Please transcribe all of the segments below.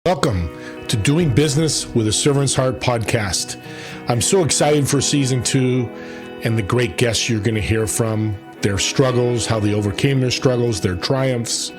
Welcome to Doing Business with a Servant's Heart podcast. I'm so excited for season 2 and the great guests you're going to hear from, their struggles, how they overcame their struggles, their triumphs.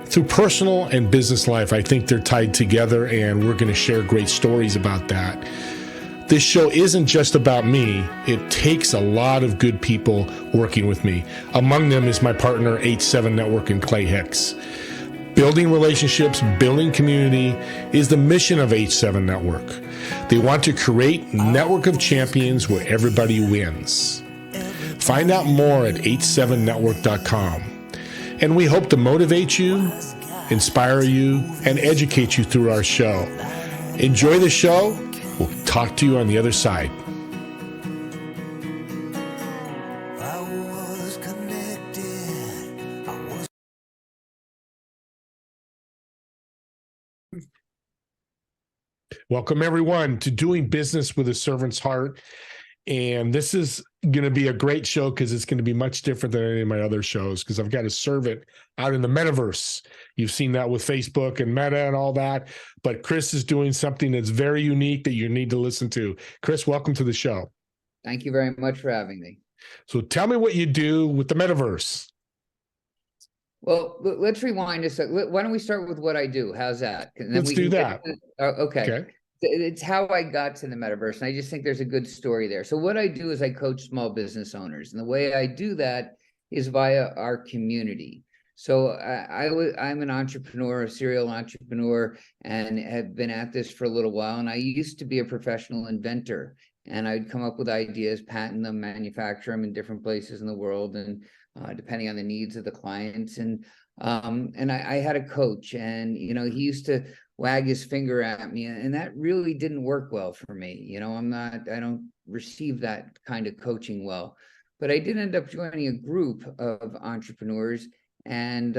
Through personal and business life, I think they're tied together, and we're going to share great stories about that. This show isn't just about me. It takes a lot of good people working with me. Among them is my partner, H7 Network, and Clay Hicks. Building relationships, building community is the mission of H7 Network. They want to create a network of champions where everybody wins. Find out more at h7network.com. And we hope to motivate you, inspire you, and educate you through our show. Enjoy the show. We'll talk to you on the other side. Welcome, everyone, to Doing Business with a Servant's Heart. And this is going to be a great show because it's going to be much different than any of my other shows because I've got a servant out in the metaverse. You've seen that with Facebook and Meta and all that. But Chris is doing something that's very unique that you need to listen to. Chris, welcome to the show. Thank you very much for having me. So tell me what you do with the metaverse. Well, let's rewind a sec. Why don't we start with what I do? How's that? Let's do that. Okay. It's how I got to the metaverse, and I just think there's a good story there. So what I do is I coach small business owners, and the way I do that is via our community. So I'm an entrepreneur, a serial entrepreneur, and have been at this for a little while. And I used to be a professional inventor, and I'd come up with ideas, patent them, manufacture them in different places in the world, and depending on the needs of the clients. And I had a coach, and he used to wag his finger at me, and that really didn't work well for me. I don't receive that kind of coaching well. But I did end up joining a group of entrepreneurs and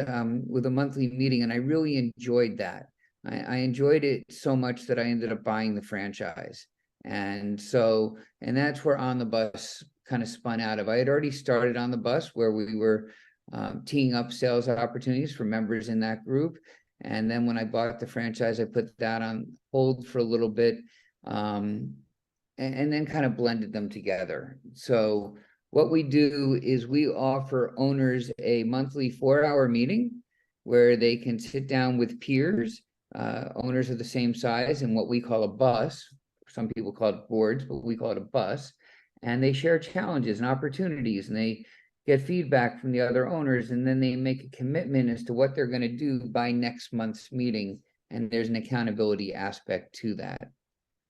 with a monthly meeting, and I really enjoyed that. I enjoyed it so much that I ended up buying the franchise. And that's where On The Bus kind of spun out of. I had already started On The Bus, where we were teeing up sales opportunities for members in that group. And then when I bought the franchise, I put that on hold for a little bit, and then kind of blended them together. So what we do is we offer owners a monthly 4-hour meeting where they can sit down with peers, owners of the same size, in what we call a bus. Some people call it boards, but we call it a bus. And they share challenges and opportunities, and they get feedback from the other owners, and then they make a commitment as to what they're going to do by next month's meeting. And there's an accountability aspect to that.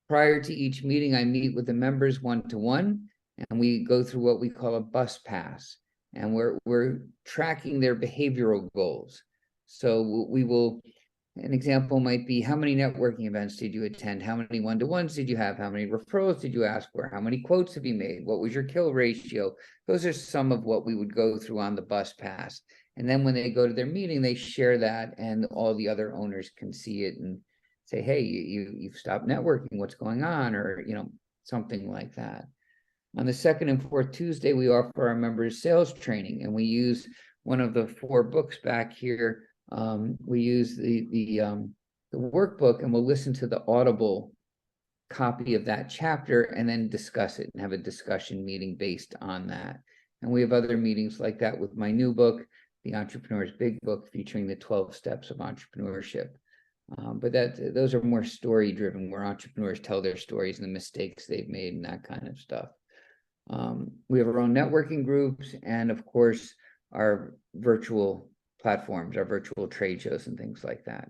Prior to each meeting, I meet with the members one-to-one, and we go through what we call a bus pass, and we're tracking their behavioral goals. So an example might be, how many networking events did you attend? How many one-to-ones did you have? How many referrals did you ask for? How many quotes have you made? What was your kill ratio? Those are some of what we would go through on the bus pass. And then when they go to their meeting, they share that, and all the other owners can see it and say, hey, you've stopped networking. What's going on? Or, something like that. On the second and fourth Tuesday, we offer our members sales training, and we use one of the 4 books back here. We use the workbook, and we'll listen to the Audible copy of that chapter and then discuss it and have a discussion meeting based on that. And we have other meetings like that with my new book, The Entrepreneur's Big Book, featuring the 12 Steps of Entrepreneurship. But those are more story driven, where entrepreneurs tell their stories and the mistakes they've made and that kind of stuff. We have our own networking groups, and of course our virtual platforms, our virtual trade shows and things like that.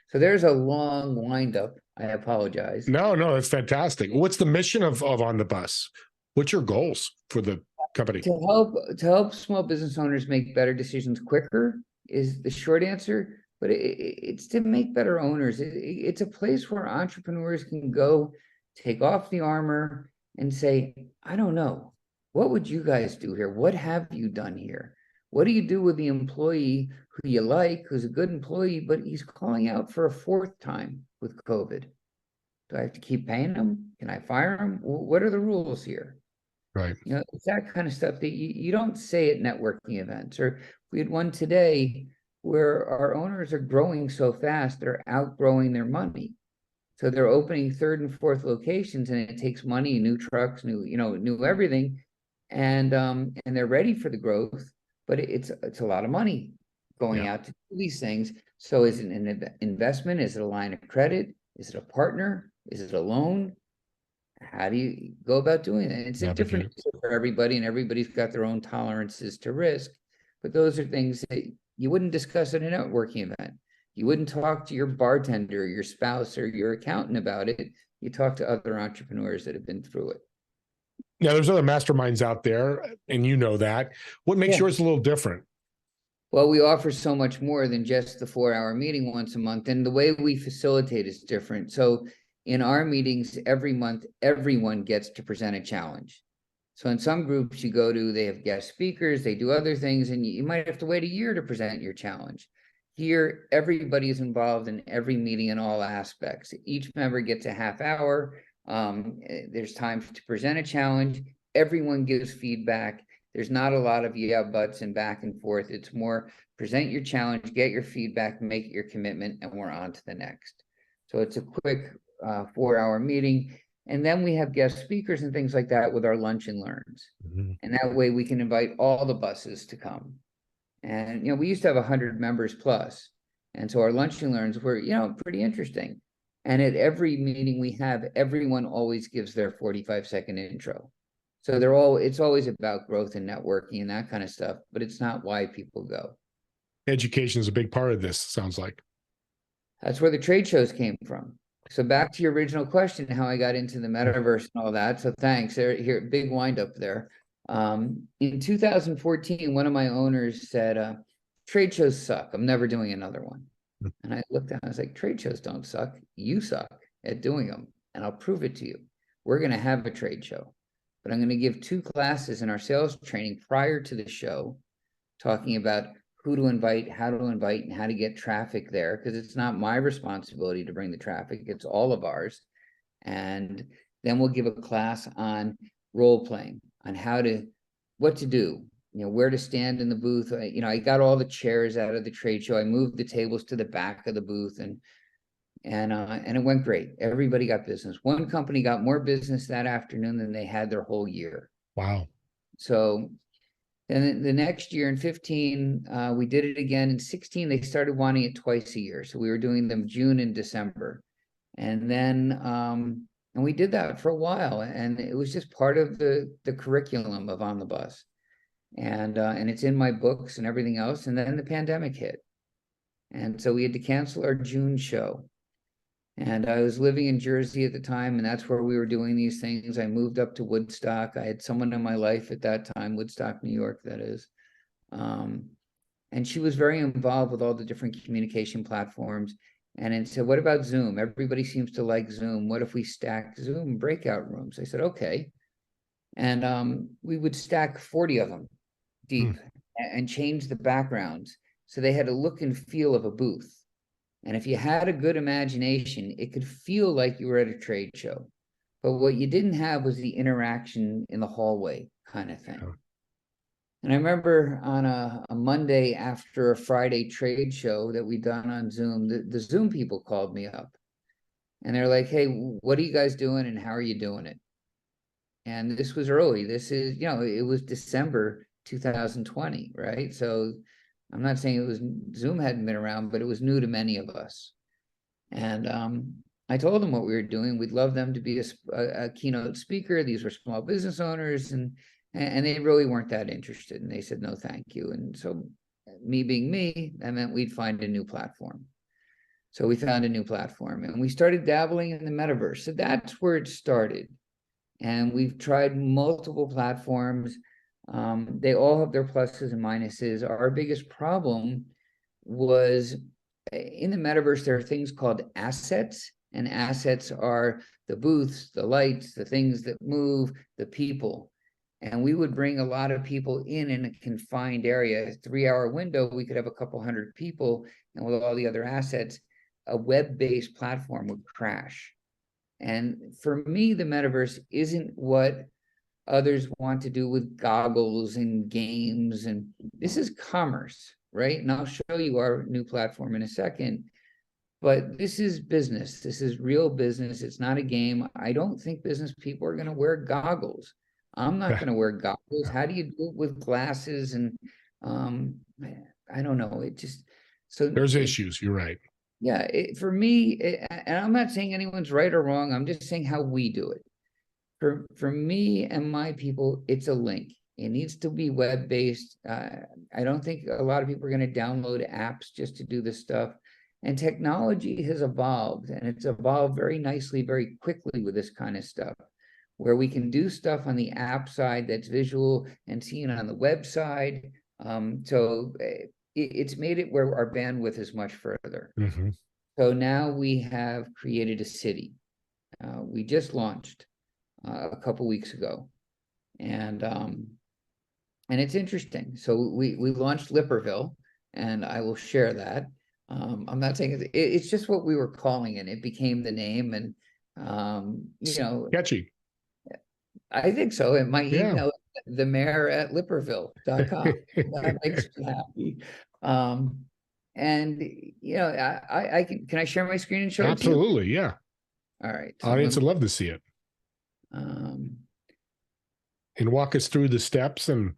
So there's a long windup. I apologize. No, it's fantastic. What's the mission of On The Bus? What's your goals for the company? To help small business owners make better decisions quicker is the short answer, but it's to make better owners. It's a place where entrepreneurs can go, take off the armor, and say, I don't know, what would you guys do here? What have you done here? What do you do with the employee who you like, who's a good employee, but he's calling out for a 4th time with COVID? Do I have to keep paying him? Can I fire him? What are the rules here? Right. It's that kind of stuff that you don't say at networking events. Or we had one today where our owners are growing so fast, they're outgrowing their money. So they're opening third and fourth locations, and it takes money, new trucks, new everything, and they're ready for the growth, but it's a lot of money going out to do these things. So is it an investment? Is it a line of credit? Is it a partner? Is it a loan? How do you go about doing it? It's a different answer for everybody, and everybody's got their own tolerances to risk. But those are things that you wouldn't discuss at a networking event. You wouldn't talk to your bartender, your spouse, or your accountant about it. You talk to other entrepreneurs that have been through it. Now, there's other masterminds out there, and you know that. What makes yours a little different? Well, we offer so much more than just the 4-hour meeting once a month, and the way we facilitate is different. So in our meetings every month, everyone gets to present a challenge. So in some groups you go to, they have guest speakers, they do other things, and you might have to wait a year to present your challenge. Here, everybody is involved in every meeting in all aspects. Each member gets a half hour. There's time to present a challenge. Everyone gives feedback. There's not a lot of buts and back and forth. It's more present your challenge, get your feedback, make it your commitment, and we're on to the next. So it's a quick 4-hour meeting. And then we have guest speakers and things like that with our lunch and learns. And that way we can invite all the buses to come. And, we used to have 100 members plus. And so our lunch and learns were, pretty interesting. And at every meeting we have, everyone always gives their 45-second intro. So it's always about growth and networking and that kind of stuff, but it's not why people go. Education is a big part of this, sounds like. That's where the trade shows came from. So back to your original question, how I got into the metaverse and all that. So thanks. Here, big wind up there. In 2014, one of my owners said, trade shows suck. I'm never doing another one. And I looked at it, I was like, trade shows don't suck. You suck at doing them. And I'll prove it to you. We're going to have a trade show, but I'm going to give 2 classes in our sales training prior to the show, talking about who to invite, how to invite, and how to get traffic there, because it's not my responsibility to bring the traffic, it's all of ours. And then we'll give a class on role playing, on what to do, where to stand in the booth. I got all the chairs out of the trade show. I moved the tables to the back of the booth, and it went great. Everybody got business. One company got more business that afternoon than they had their whole year. Wow. So then the next year in 15, we did it again. In 16, they started wanting it twice a year. So we were doing them June and December. And then, and we did that for a while. And it was just part of the curriculum of On the Bus. And it's in my books and everything else. And then the pandemic hit. And so we had to cancel our June show. And I was living in Jersey at the time, and that's where we were doing these things. I moved up to Woodstock. I had someone in my life at that time, Woodstock, New York, that is. And she was very involved with all the different communication platforms. And it said, what about Zoom? Everybody seems to like Zoom. What if we stack Zoom breakout rooms? I said, okay. And we would stack 40 of them deep and change the backgrounds. So they had a look and feel of a booth. And if you had a good imagination, it could feel like you were at a trade show. But what you didn't have was the interaction in the hallway kind of thing. And I remember on a Monday after a Friday trade show that we'd done on Zoom, the Zoom people called me up. And they're like, hey, what are you guys doing and how are you doing it? And this was early. This is, it was December 2020, right? So I'm not saying Zoom hadn't been around, but it was new to many of us. And I told them what we were doing. We'd love them to be a keynote speaker. These were small business owners, and they really weren't that interested. And they said, no, thank you. And so me being me, that meant we'd find a new platform. So we found a new platform, and we started dabbling in the metaverse. So that's where it started. And we've tried multiple platforms. They all have their pluses and minuses. Our biggest problem was in the metaverse, there are things called assets, and assets are the booths, the lights, the things that move, the people. And we would bring a lot of people in a confined area. A 3-hour window, we could have a couple hundred people, and with all the other assets, a web-based platform would crash. And for me, the metaverse isn't what others want to do with goggles and games. And this is commerce, right? And I'll show you our new platform in a second. But this is business. This is real business. It's not a game. I don't think business people are going to wear goggles. I'm not going to wear goggles. How do you do it with glasses? And I don't know. It just there's issues. You're right. Yeah, for me, and I'm not saying anyone's right or wrong. I'm just saying how we do it. For me and my people, it's a link. It needs to be web-based. I don't think a lot of people are going to download apps just to do this stuff. And technology has evolved, and it's evolved very nicely, very quickly with this kind of stuff, where we can do stuff on the app side that's visual and seen on the website. It's made it where our bandwidth is much further. Mm-hmm. So now we have created a city. We just launched a couple weeks ago, and it's interesting. So we launched Lipperville, and I will share that. I'm not saying it's just what we were calling it. It became the name, and Catchy. I think so. And my Yeah. email, the mayor at Lipperville.com. That makes me happy. And I can I share my screen and show it to you? Absolutely, yeah. All right. Audience would love to see it. And walk us through the steps and,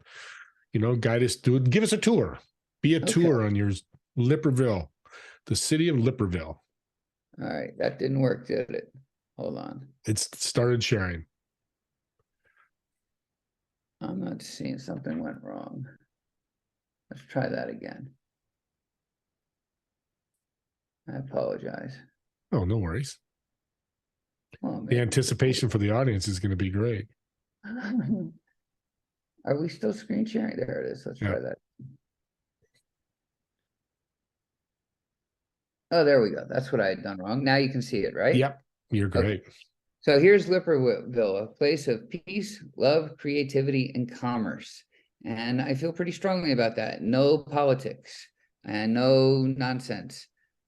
guide us through it. Give us a tour. Be a tour on your Lipperville, the city of Lipperville. All right. That didn't work, did it? Hold on. It's started sharing. I'm not seeing, something went wrong. Let's try that again. I apologize. Oh, no worries. Oh, the anticipation for the audience is going to be great. Are we still screen sharing? There it is. Let's try that. Oh, there we go. That's what I had done wrong. Now you can see it, right? Yep. You're great. Okay. So here's Lipperville, a place of peace, love, creativity, and commerce. And I feel pretty strongly about that. No politics and no nonsense.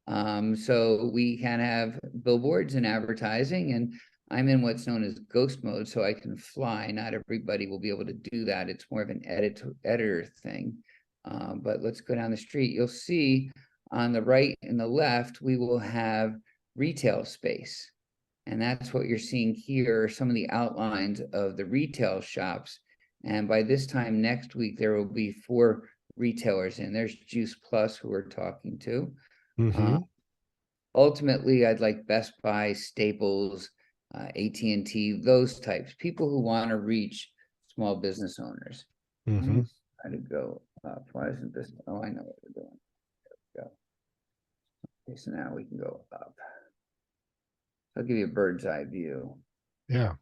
So we can have billboards and advertising, and I'm in what's known as ghost mode, so I can fly. Not everybody will be able to do that. It's more of an editor thing. But let's go down the street. You'll see on the right and the left, we will have retail space. And that's what you're seeing here, some of the outlines of the retail shops. And by this time next week, there will be 4 retailers in. There's Juice Plus, who we're talking to. Mm-hmm. Ultimately, I'd like Best Buy, Staples, AT&T, those types, people who want to reach small business owners. Mm-hmm. Try to go up. Why isn't this? Oh, I know what we're doing. There we go. Okay, so now we can go up. I'll give you a bird's eye view. Yeah.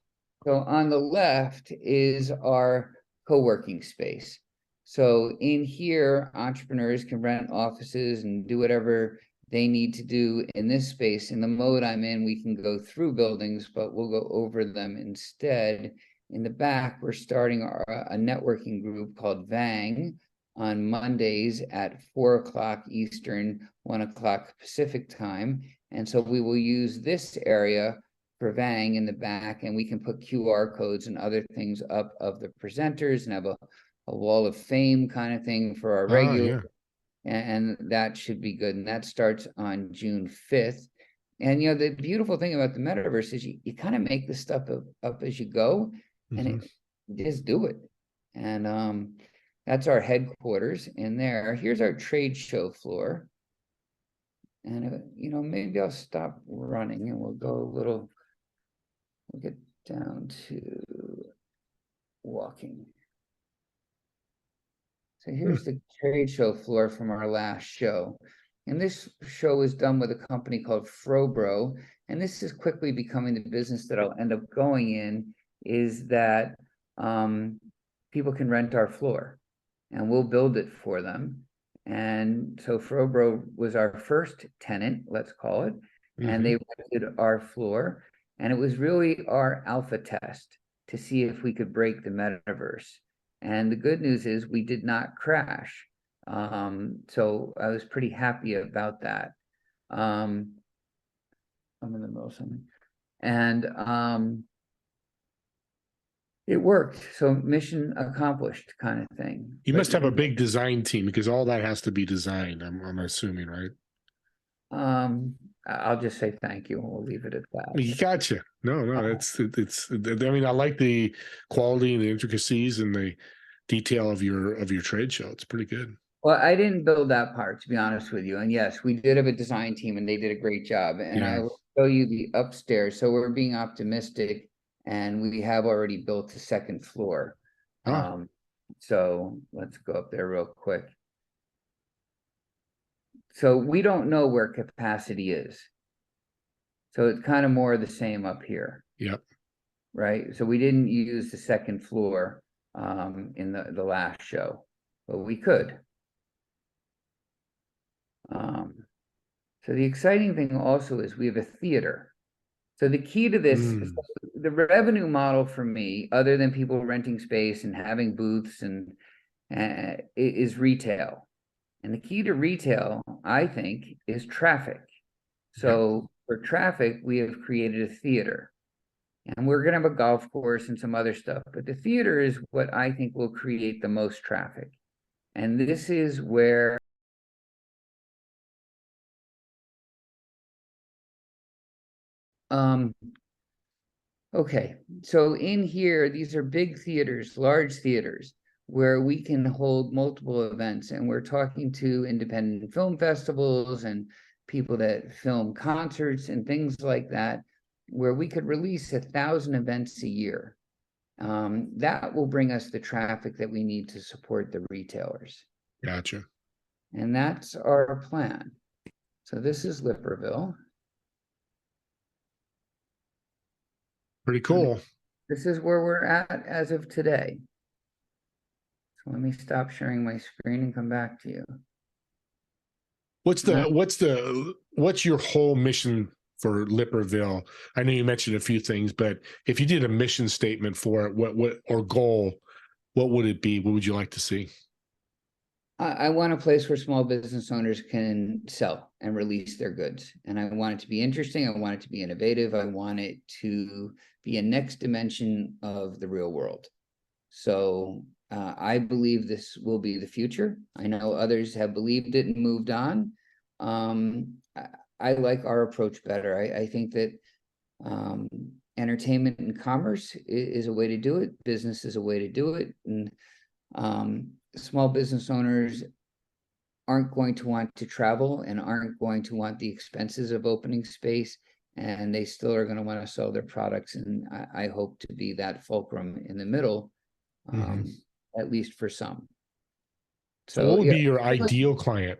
So on the left is our co-working space. So in here, entrepreneurs can rent offices and do whatever they need to do in this space. In the mode I'm in, we can go through buildings, but we'll go over them instead. In the back, we're starting a networking group called VANG on Mondays at 4 o'clock Eastern, 1 o'clock Pacific time. And so we will use this area for VANG in the back, and we can put QR codes and other things up of the presenters and have a wall of fame kind of thing for our regular. And that should be good. And that starts on June 5th. And, the beautiful thing about the metaverse is you kind of make this stuff up as you go, and just do it. And that's our headquarters in there. Here's our trade show floor. And, maybe I'll stop running and we'll get down to walking. So here's the trade show floor from our last show. And this show was done with a company called Frobro. And this is quickly becoming the business that I'll end up going in, is that people can rent our floor and we'll build it for them. And so Frobro was our first tenant, let's call it, and they rented our floor. And it was really our alpha test to see if we could break the metaverse. And the good news is we did not crash. So I was pretty happy about that. I'm in the middle of something. And it worked. So mission accomplished kind of thing. You But must have a big design team because all that has to be designed. I'm assuming, right? I'll just say thank you. We'll leave it at You that. gotcha. No, it's. I mean, I like the quality and the intricacies and the detail of your trade show. It's pretty good. Well, I didn't build that part, to be honest with you. And yes, we did have a design team and they did a great job. And I Yeah. will show you the upstairs. So we're being optimistic and we have already built the second floor. Oh, So let's go up there real quick. So we don't know where capacity is. So it's kind of more of the same up here, yep. right? So we didn't use the second floor in the last show, but we could. So the exciting thing also is we have a theater. So the key to this, Mm, the revenue model for me, other than people renting space and having booths and is retail. And the key to retail, I think, is traffic. yep. So for traffic, we have created a theater. And we're going to have a golf course and some other stuff. But the theater is what I think will create the most traffic. And this is where okay, so in here, these are big theaters, large theaters, where we can hold multiple events. And we're talking to independent film festivals and people that film concerts and things like that, where we could release 1,000 events a year. That will bring us the traffic that we need to support the retailers. Gotcha. And that's our plan. So this is Lipperville. Pretty cool. This is where we're at as of today. So let me stop sharing my screen and come back to you. What's your whole mission for Lipperville? I know you mentioned a few things, but if you did a mission statement for it, what or goal, what would it be? What would you like to see? I want a place where small business owners can sell and release their goods. And I want it to be interesting. I want it to be innovative. I want it to be a next dimension of the real world. So I believe this will be the future. I know others have believed it and moved on. I like our approach better. I think that entertainment and commerce is a way to do it. Business is a way to do it. And small business owners aren't going to want to travel and aren't going to want the expenses of opening space, and they still are going to want to sell their products. And I hope to be that fulcrum in the middle, at least for some. So what So would yeah. be your ideal client?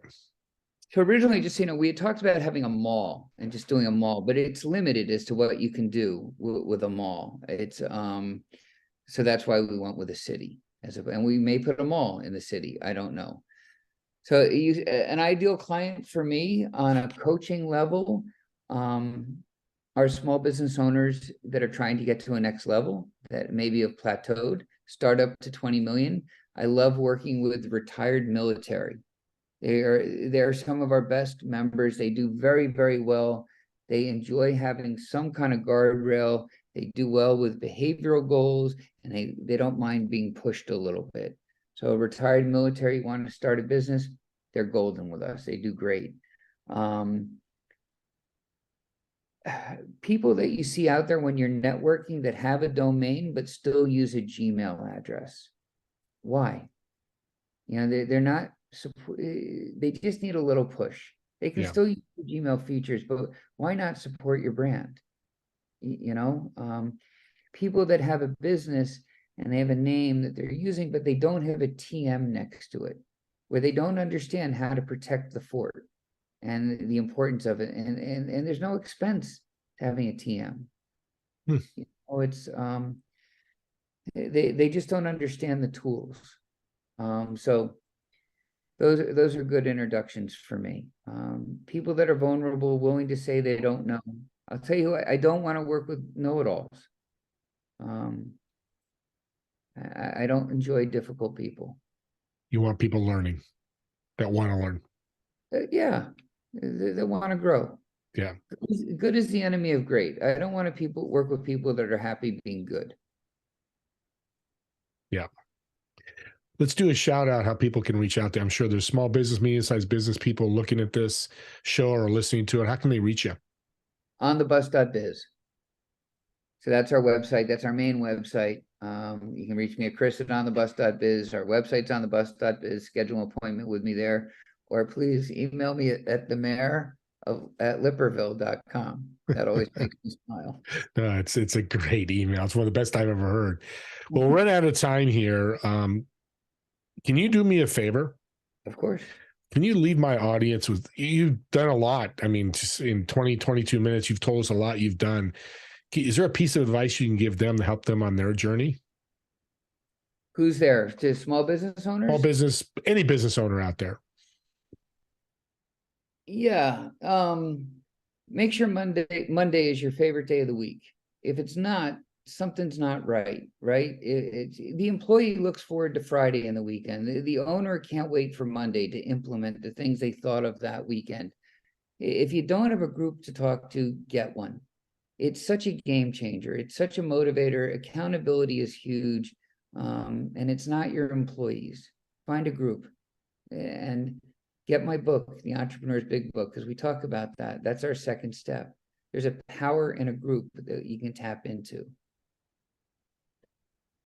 So originally, just, we had talked about having a mall and just doing a mall, but it's limited as to what you can do with a mall. It's so that's why we went with a city and we may put a mall in the city. I don't know. So an ideal client for me on a coaching level are small business owners that are trying to get to a next level that maybe have plateaued, start up to 20 million. I love working with retired military. They're some of our best members. They do very, very well. They enjoy having some kind of guardrail. They do well with behavioral goals, and they don't mind being pushed a little bit. So retired military want to start a business, they're golden with us. They do great. People that you see out there when you're networking that have a domain but still use a Gmail address. Why? They're not, they just need a little push. They can Yeah. still use the Gmail features, but why not support your brand? People that have a business and they have a name that they're using, but they don't have a TM next to it, where they don't understand how to protect the fort and the importance of it. And there's no expense to having a TM. It's they just don't understand the tools. So those are good introductions for me. People that are vulnerable, willing to say they don't know. I'll tell you what, I don't want to work with know-it-alls. I don't enjoy difficult people. You want people learning that want to learn. Yeah, they want to grow. Yeah. Good is the enemy of great. I don't want to work with people that are happy being good. Yeah. Let's do a shout out how people can reach out there. I'm sure there's small business, medium-sized business people looking at this show or listening to it. How can they reach you? onthebus.biz. So that's our website. That's our main website. You can reach me at Chris at onthebus.biz. Our website's onthebus.biz. Schedule an appointment with me there, or please email me at the mayor at Lipperville.com. That always makes me smile. No, it's a great email. It's one of the best I've ever heard. Well, we're running out of time here. Can you do me a favor? Of course. Can you leave my audience with, you've done a lot. I mean, just in 20, 22 minutes, you've told us a lot you've done. Is there a piece of advice you can give them to help them on their journey? Who's there? To small business owners? Small business, any business owner out there. Yeah. Make sure Monday is your favorite day of the week. If it's not, something's not right, right? The employee looks forward to Friday and the weekend. The owner can't wait for Monday to implement the things they thought of that weekend. If you don't have a group to talk to, get one. It's such a game changer. It's such a motivator. Accountability is huge. And it's not your employees. Find a group and get my book, The Entrepreneur's Big Book, because we talk about that. That's our second step. There's a power in a group that you can tap into.